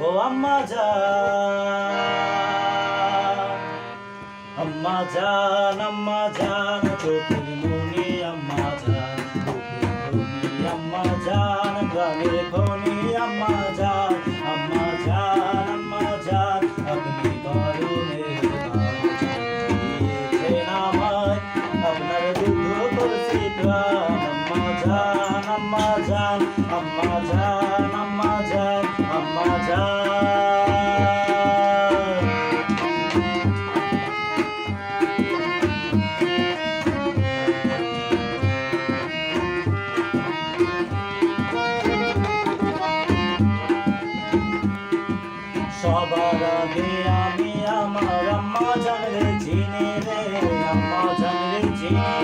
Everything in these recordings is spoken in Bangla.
ও আম্মা জান, আম্মা জান, আম্মা জান, চোখের মনি আম্মা জান, আম্মা জান, প্রাণের খনি আম্মা জান, আম্মা জান, আম্মা জান, আপনি বড় দিয়েছেন আমায়, আপনার দুধ করছি প্রাণ। আম্মা জান, আম্মা জান, আম্মা জান, আম্মা জান, আম্মা জান। সবার আগে আমি আমার আম্মা জানরে চিনি রে, আম্মা জানরে চিনি,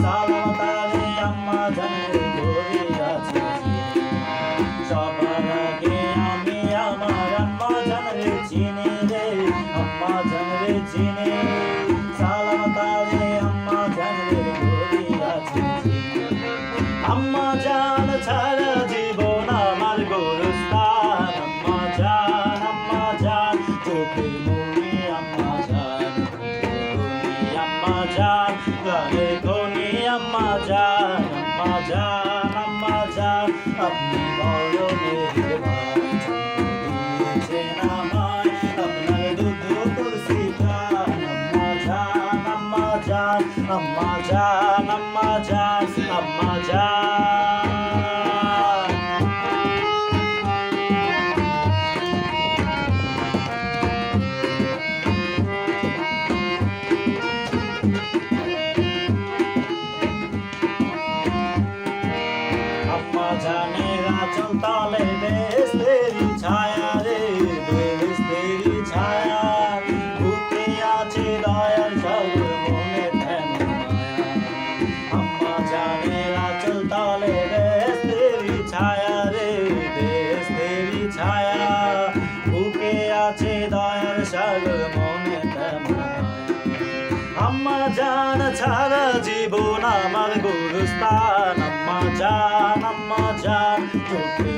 সালাম তারে আম্মা জানরে ধরে আছে। সবার আগে আমি আমার আম্মা জানরে চিনি রে, আম্মা জানরে চিনি, সালাম তারে আম্মা জানরে ধরে আছে। আম্মা জান ছাড়া জীবন আমার গোরস্থান। আম্মা জান, আম্মা জান, চোখের মনি আম্মা জান, আম্মা জান, প্রাণের খনি আম্মা জান, আম্মা জান, আম্মা জান, আপনি বড় মেহেরবান, দিয়েছেন আমায় আপনার দুধ করছি প্রাণ। আম্মা জান, আম্মা জান, আম্মা জান, আম্মা জান, আম্মা জান। আম্মা জানের আঁচল তলে বেহেশতেরি ছায়া রে, বেহেশতেরি ছায়া, বুকে আছে দয়ার সাগর মনে ধ্যান মায়া। আম্মা জানের আঁচল তলে বেহেশতেরি ছায়া রে, বেহেশতেরি ছায়া, বুকে আছে দয়ার সাগর মনে ধ্যান মায়া। আম্মা জান ছাড়া জীবন আমার গোরস্থান। আম্মা জান, আম্মা জান, চোখে